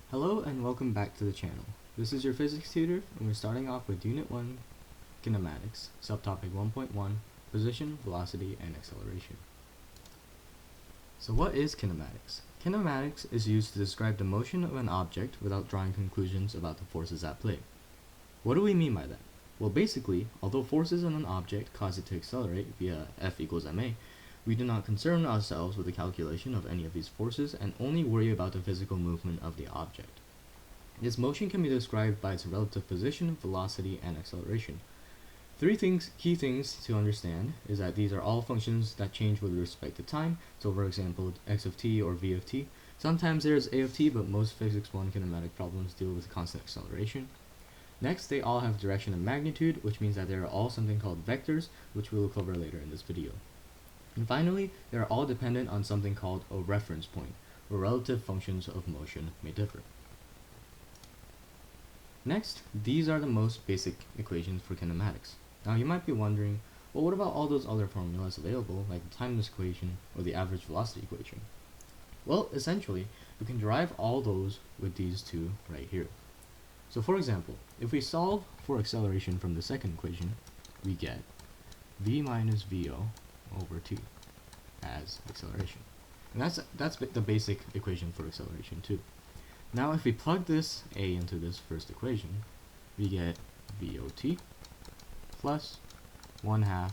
Hello and welcome back to the channel. This is your physics tutor and we're starting off with Unit 1, Kinematics, subtopic 1.1, Position, Velocity, and Acceleration. So what is kinematics? Kinematics is used to describe the motion of an object without drawing conclusions about the forces at play. What do we mean by that? Well, basically, although forces on an object cause it to accelerate via F equals ma, we do not concern ourselves with the calculation of any of these forces and only worry about the physical movement of the object. This motion can be described by its relative position, velocity, and acceleration. Key things to understand is that these are all functions that change with respect to time. So for example, x of t or v of t. Sometimes there's a of t, but most physics 1 kinematic problems deal with constant acceleration. Next, they all have direction and magnitude, which means that they are all something called vectors, which we will cover later in this video. And finally, they are all dependent on something called a reference point, where relative functions of motion may differ. Next, these are the most basic equations for kinematics. Now you might be wondering, well, what about all those other formulas available, like the timeless equation or the average velocity equation? Well, essentially, we can derive all those with these two right here. So for example, if we solve for acceleration from the second equation, we get v minus vo over t as acceleration. And that's the basic equation for acceleration too. Now if we plug this a into this first equation, we get vot plus 1/2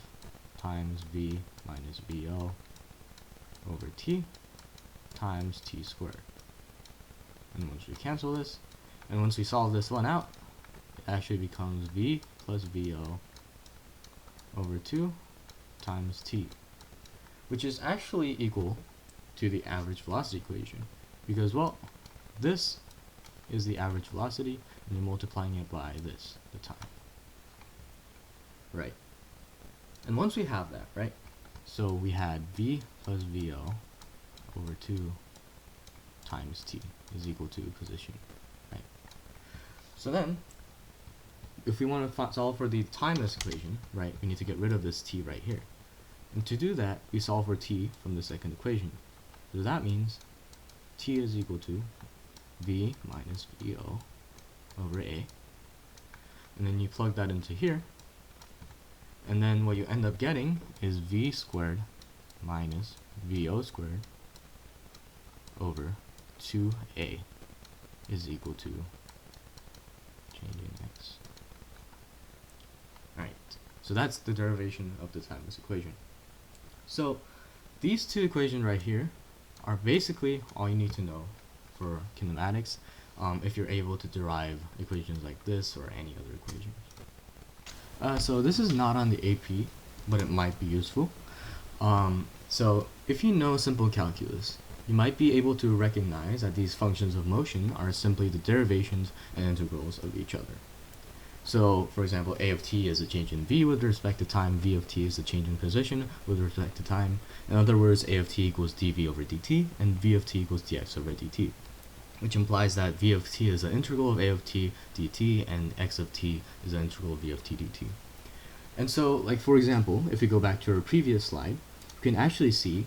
times v minus vo over t times t squared. And once we cancel this, and once we solve this one out, it actually becomes v plus vo over 2 times t, which is actually equal to the average velocity equation, because, well, this is the average velocity, and you're multiplying it by this, the time. Right. And once we have that, right, so we had v plus vo over 2 times t is equal to position, right? So then, if we want to solve for the timeless equation, right, we need to get rid of this t right here. And to do that, we solve for t from the second equation. So that means t is equal to v minus vo over a. And then you plug that into here. And then what you end up getting is v squared minus vo squared over 2a is equal to changing x. Alright, so that's the derivation of the timeless equation. So these two equations right here are basically all you need to know for kinematics if you're able to derive equations like this or any other equations. So this is not on the AP, but it might be useful. So if you know simple calculus, you might be able to recognize that these functions of motion are simply the derivations and integrals of each other. So, for example, a of t is a change in v with respect to time, v of t is a change in position with respect to time. In other words, a of t equals dv over dt, and v of t equals dx over dt, which implies that v of t is the integral of a of t dt, and x of t is the integral of v of t dt. And so, like for example, if we go back to our previous slide, you can actually see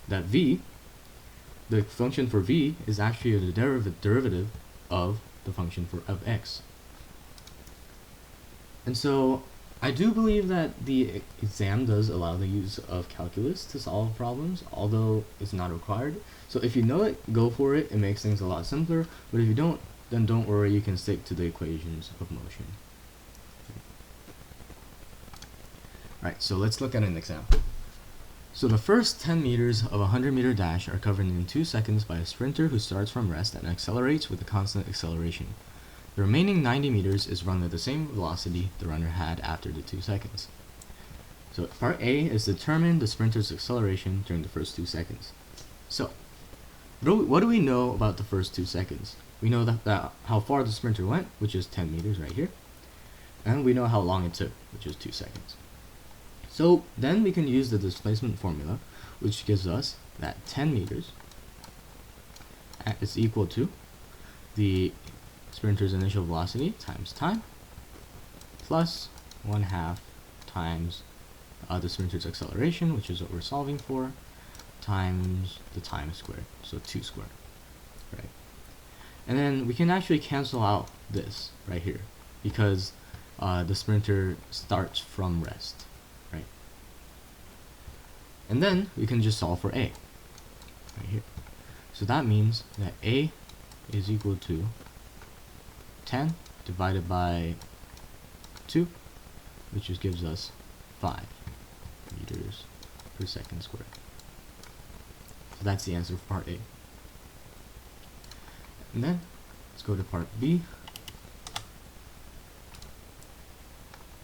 that v, the function for v, is actually the derivative of the function of x. And so I do believe that the exam does allow the use of calculus to solve problems, although it's not required. So if you know it, go for it. It makes things a lot simpler. But if you don't, then don't worry, you can stick to the equations of motion. Alright, so let's look at an example. So the first 10 meters of a 100-meter dash are covered in 2 seconds by a sprinter who starts from rest and accelerates with a constant acceleration. The remaining 90 meters is run at the same velocity the runner had after the 2 seconds. So part A is determine the sprinter's acceleration during the first 2 seconds. So, what do we know about the first 2 seconds? We know that how far the sprinter went, which is 10 meters right here. And we know how long it took, which is 2 seconds. So then we can use the displacement formula, which gives us that 10 meters is equal to the sprinter's initial velocity times time plus 1/2 times the sprinter's acceleration, which is what we're solving for, times the time squared, so 2 squared, right? And then we can actually cancel out this right here because the sprinter starts from rest, right? And then we can just solve for A right here. So that means that A is equal to 10 divided by 2, which just gives us 5 meters per second squared. So that's the answer for part A. And then let's go to part B.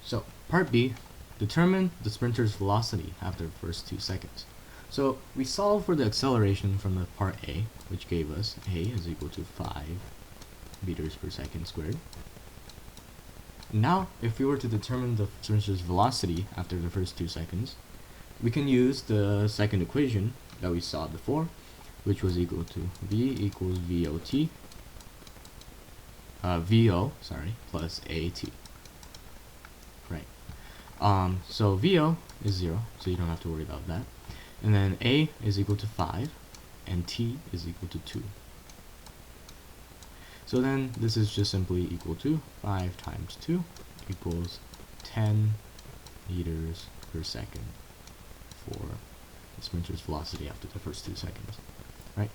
So part B, determine the sprinter's velocity after the first 2 seconds. So we solve for the acceleration from the part A, which gave us A is equal to 5 meters per second squared. Now, if we were to determine the sprinter's velocity after the first 2 seconds, we can use the second equation that we saw before, which was equal to V equals VO, plus AT. Right. So VO is 0, so you don't have to worry about that. And then A is equal to 5, and T is equal to 2. So then this is just simply equal to 5 times 2 equals 10 meters per second for the sprinter's velocity after the first 2 seconds, right?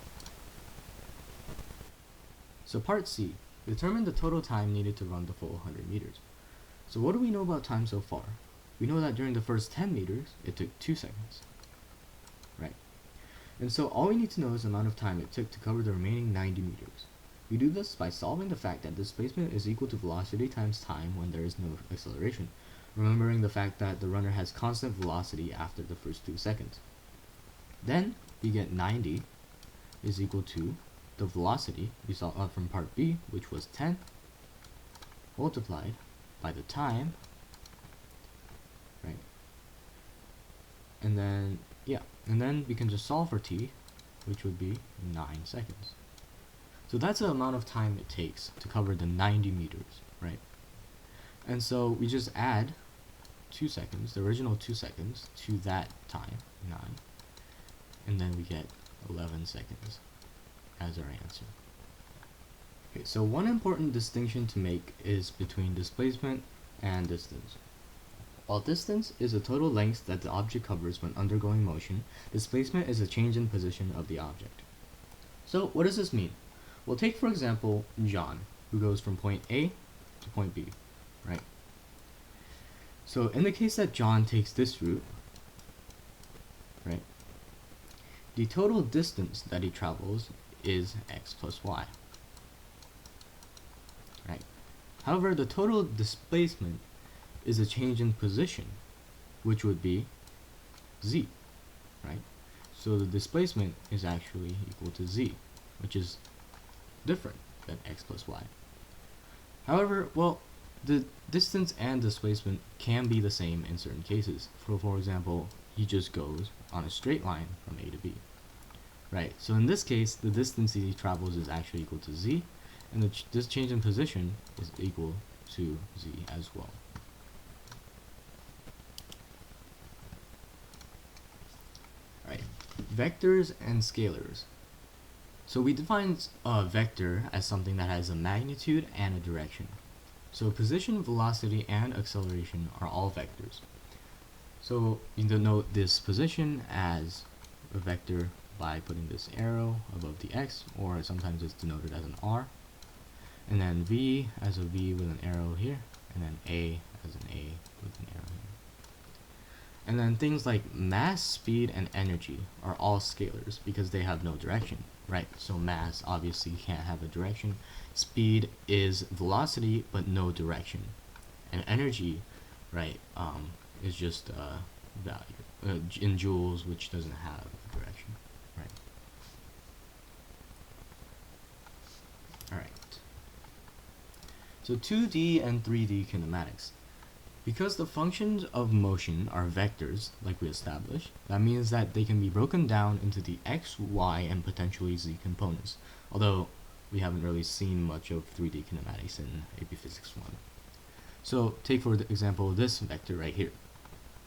So part C, determine the total time needed to run the full 100 meters. So what do we know about time so far? We know that during the first 10 meters, it took 2 seconds, right? And so all we need to know is the amount of time it took to cover the remaining 90 meters. We do this by solving the fact that displacement is equal to velocity times time when there is no acceleration, remembering the fact that the runner has constant velocity after the first 2 seconds. Then we get 90 is equal to the velocity we saw from part B, which was 10, multiplied by the time, right? And then, and then we can just solve for T, which would be 9 seconds. So that's the amount of time it takes to cover the 90 meters, right? And so we just add 2 seconds, the original 2 seconds, to that time, 9, and then we get 11 seconds as our answer. Okay, so one important distinction to make is between displacement and distance. While distance is the total length that the object covers when undergoing motion, displacement is a change in position of the object. So what does this mean? Well, take for example John, who goes from point A to point B, right? So in the case that John takes this route, right, the total distance that he travels is x plus y, right? However, the total displacement is a change in position, which would be z, right? So the displacement is actually equal to z, which is different than x plus y. However, well, the distance and displacement can be the same in certain cases. For example, he just goes on a straight line from A to B, right? So in this case, the distance he travels is actually equal to z, and this change in position is equal to z as well. Right, vectors and scalars. So we define a vector as something that has a magnitude and a direction. So position, velocity, and acceleration are all vectors. So you denote this position as a vector by putting this arrow above the x, or sometimes it's denoted as an r. And then v as a v with an arrow here, and then a as an a with an arrow here. And then things like mass, speed, and energy are all scalars because they have no direction, right? So mass obviously can't have a direction. Speed is velocity but no direction. And energy, right, is just value in joules, which doesn't have a direction, right? Alright. So 2D and 3D kinematics. Because the functions of motion are vectors, like we established, that means that they can be broken down into the x, y, and potentially z components, although we haven't really seen much of 3D kinematics in AP Physics 1. So take for example this vector right here.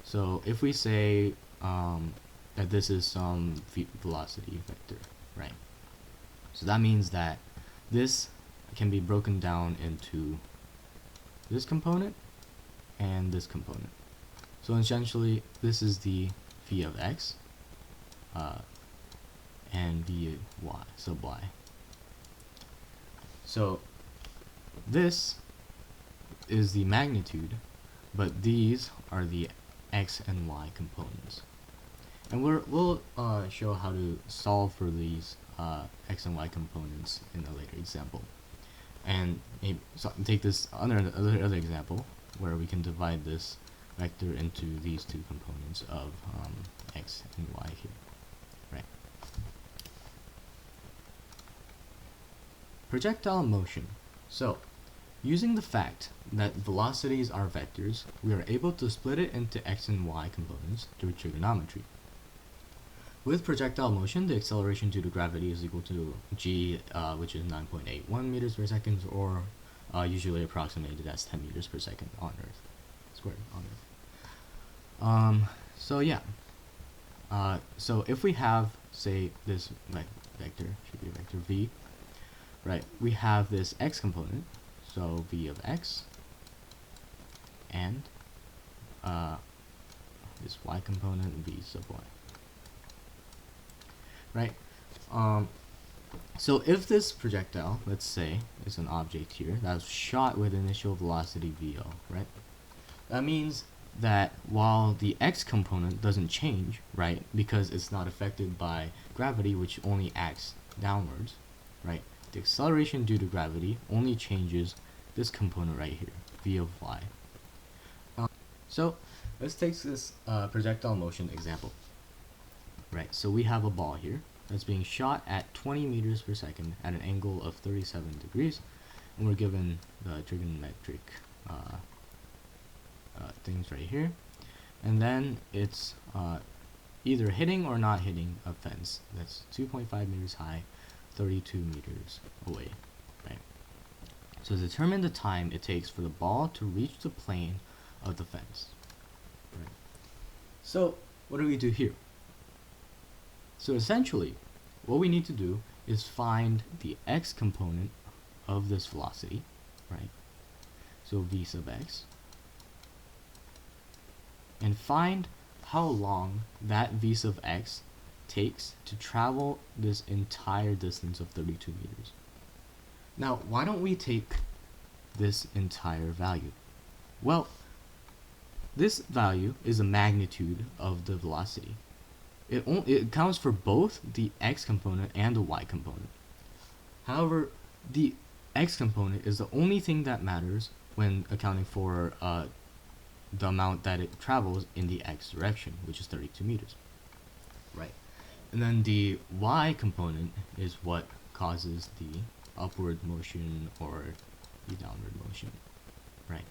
So if we say that this is some velocity vector, right? So that means that this can be broken down into this component and this component. So essentially, this is the v of x and v y sub y. So this is the magnitude, but these are the x and y components. And we'll show how to solve for these x and y components in a later example. And maybe take this other example where we can divide this vector into these two components of x and y here, right? Projectile motion. So, using the fact that velocities are vectors, we are able to split it into x and y components through trigonometry. With projectile motion, the acceleration due to gravity is equal to g, which is 9.81 meters per second, or usually approximated as 10 meters per second on Earth, squared on Earth. So yeah. So if we have, say, this vector, should be vector v, right? We have this x component, so v of x, and this y component, v sub y. Right? So if this projectile, let's say, is an object here that's shot with initial velocity VO, right? That means that while the x component doesn't change, right, because it's not affected by gravity, which only acts downwards, right? The acceleration due to gravity only changes this component right here, v of y. So let's take this projectile motion example. Right, so we have a ball here that's being shot at 20 meters per second at an angle of 37 degrees, and we're given the trigonometric things right here, and then it's either hitting or not hitting a fence that's 2.5 meters high, 32 meters away, right? So determine the time it takes for the ball to reach the plane of the fence, right? So what do we do here? So essentially, what we need to do is find the x component of this velocity, right? So v sub x, and find how long that v sub x takes to travel this entire distance of 32 meters. Now, why don't we take this entire value? Well, this value is the magnitude of the velocity. It counts for both the x component and the y component. However, the x component is the only thing that matters when accounting for the amount that it travels in the x direction, which is 32 meters. Right. And then the y component is what causes the upward motion or the downward motion. Right.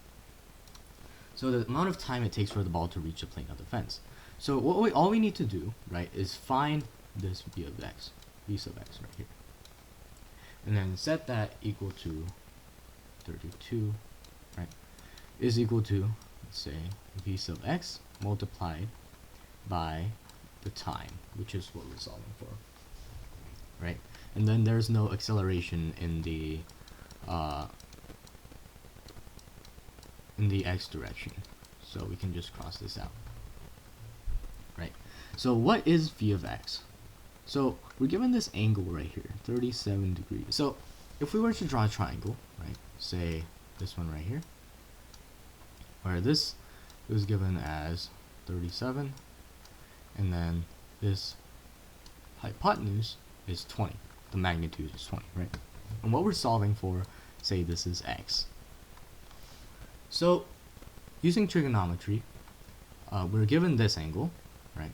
So the amount of time it takes for the ball to reach the plane of the fence. So all we need to do, right, is find this v of x, v sub x right here, and then set that equal to 32, right, is equal to, let's say, v sub x multiplied by the time, which is what we're solving for, right? And then there's no acceleration in the x direction, so we can just cross this out. Right. So what is v of x? So we're given this angle right here, 37 degrees. So if we were to draw a triangle, right, say this one right here, where this was given as 37, and then this hypotenuse is 20. The magnitude is 20, right? And what we're solving for, say this is x. So using trigonometry, we're given this angle, right?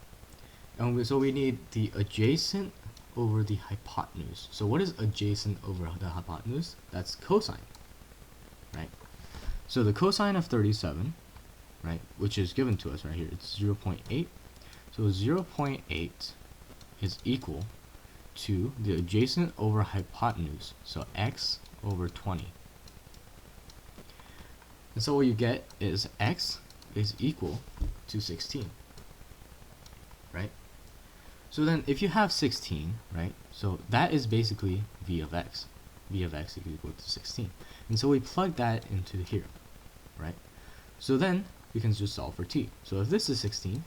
And so we need the adjacent over the hypotenuse. So what is adjacent over the hypotenuse? That's cosine, right? So the cosine of 37, right, which is given to us right here, it's 0.8. So 0.8 is equal to the adjacent over hypotenuse, so x over 20. And so what you get is x is equal to 16. Right? So then if you have 16, right, so that is basically v of x. v of x is equal to 16. And so we plug that into here, right? So then we can just solve for t. So if this is 16,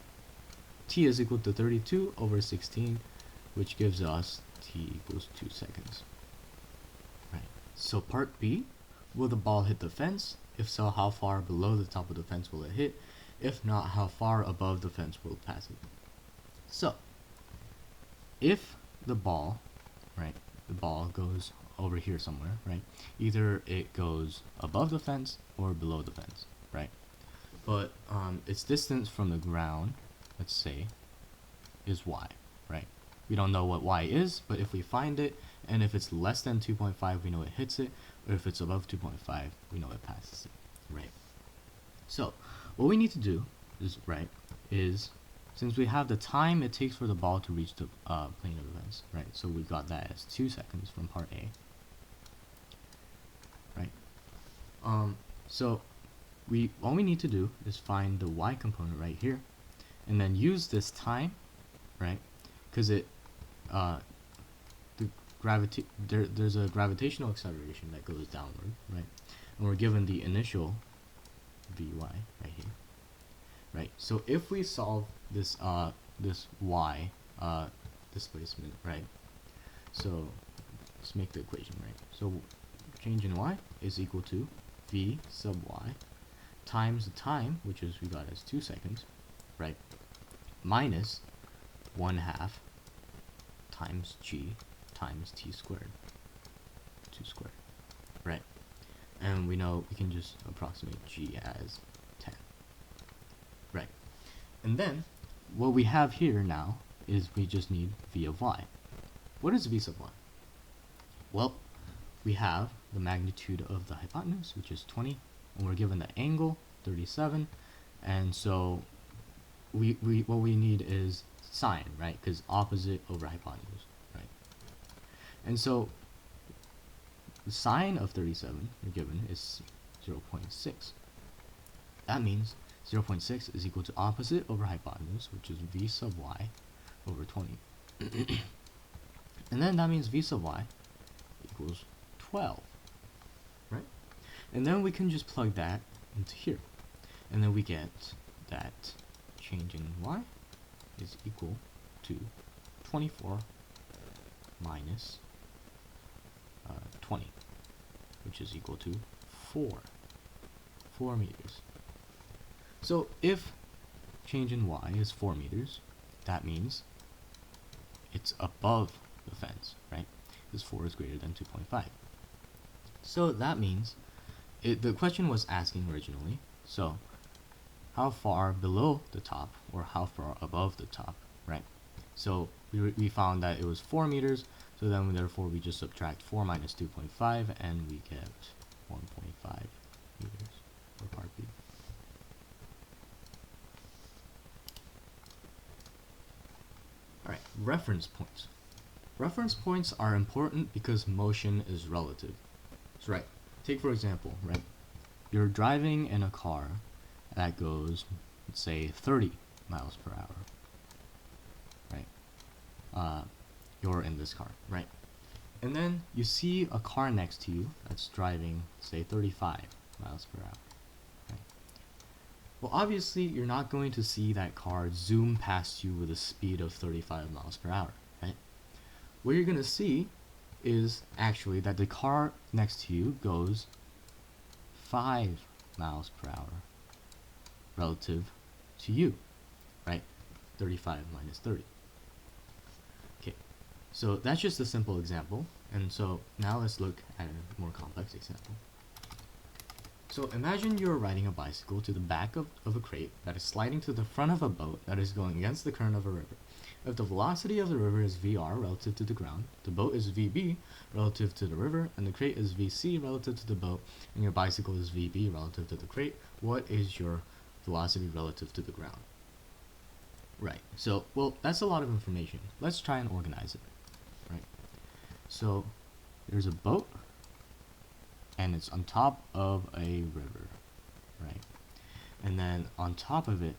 t is equal to 32 over 16, which gives us t equals 2 seconds. Right. So part B, will the ball hit the fence? If so, how far below the top of the fence will it hit? If not, how far above the fence will it pass it? So, if the ball, right, the ball goes over here somewhere, right, either it goes above the fence or below the fence, right? But its distance from the ground, let's say, is y, right? We don't know what y is, but if we find it, and if it's less than 2.5, we know it hits it, or if it's above 2.5, we know it passes it, right? So, what we need to do is, since we have the time it takes for the ball to reach the plane of events, right? So we got that as 2 seconds from part A, right? So all we need to do is find the y component right here, and then use this time, right? Because there's a gravitational acceleration that goes downward, right? And we're given the initial Vy right here, right? So if we solve this this y displacement, right? So let's make the equation, right? So change in y is equal to v sub y times the time, which is we got as 2 seconds, right? Minus 1/2 times g times t squared, 2 squared, right? And we know we can just approximate g as 10, right? And then what we have here now is we just need v of y. What is v sub y? Well, we have the magnitude of the hypotenuse, which is 20, and we're given the angle 37, and so what we need is sine, right? Because opposite over hypotenuse, right? And so the sine of 37 we're given is 0.6. That means 0.6 is equal to opposite over hypotenuse, which is v sub y over 20. And then that means v sub y equals 12, right? And then we can just plug that into here, and then we get that change in y is equal to 24 minus 20, which is equal to 4 meters. So if change in y is 4 meters, that means it's above the fence, right? Because 4 is greater than 2.5. So that means the question was asking originally, so how far below the top or how far above the top, right? So we found that it was 4 meters, so then therefore we just subtract 4 minus 2.5 and we get 1.5 meters for part B. Alright, reference points. Reference points are important because motion is relative. So right, take for example, right? You're driving in a car that goes, let's say, 30 miles per hour, right? You're in this car, right? And then you see a car next to you that's driving, say, 35 miles per hour, right? Well, obviously, you're not going to see that car zoom past you with a speed of 35 miles per hour, right? What you're going to see is actually that the car next to you goes 5 miles per hour relative to you, right? 35 minus 30. Okay, so that's just a simple example, and so now let's look at a more complex example. So imagine you're riding a bicycle to the back of a crate that is sliding to the front of a boat that is going against the current of a river. If the velocity of the river is Vr relative to the ground, the boat is Vb relative to the river, and the crate is Vc relative to the boat, and your bicycle is Vb relative to the crate, what is your velocity relative to the ground? Right, so, well, that's a lot of information. Let's try and organize it, right? So, there's a boat, and it's on top of a river, right? And then on top of it,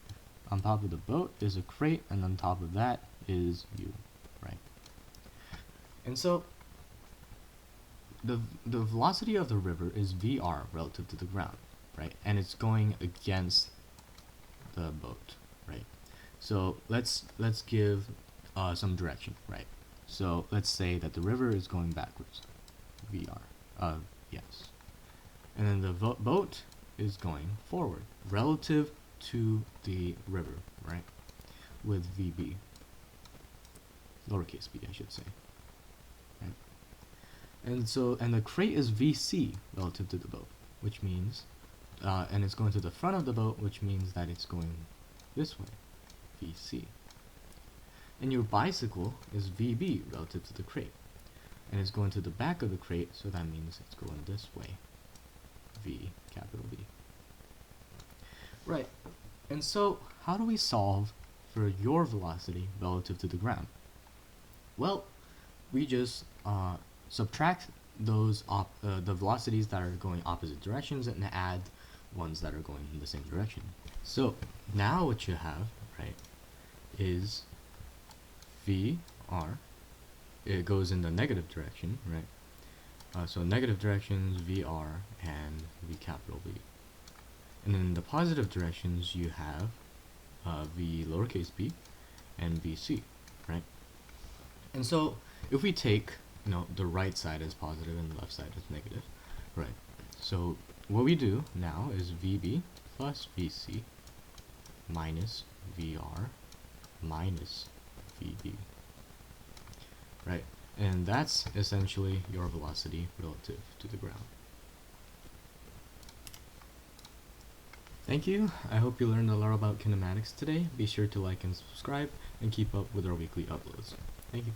on top of the boat is a crate, and on top of that is you, right? And so the velocity of the river is vr relative to the ground, right? And it's going against the boat, right? So let's give some direction, right? So let's say that the river is going backwards, vr. Yes. And then the boat is going forward relative to the river, right? With VB, lowercase b, I should say. Right? And the crate is VC relative to the boat, which means, and it's going to the front of the boat, which means that it's going this way, VC. And your bicycle is VB relative to the crate, and it's going to the back of the crate, so that means it's going this way, V, capital V. Right, and so how do we solve for your velocity relative to the ground? Well, we just subtract those the velocities that are going opposite directions and add ones that are going in the same direction. So now what you have, right, is VR, it goes in the negative direction, right? So negative directions, VR and V capital V. And in the positive directions, you have V lowercase b and VC, right? And so if we take, the right side as positive and the left side as negative, right? So what we do now is VB plus VC minus VR minus VB, right? And that's essentially your velocity relative to the ground. Thank you. I hope you learned a lot about kinematics today. Be sure to like and subscribe and keep up with our weekly uploads. Thank you.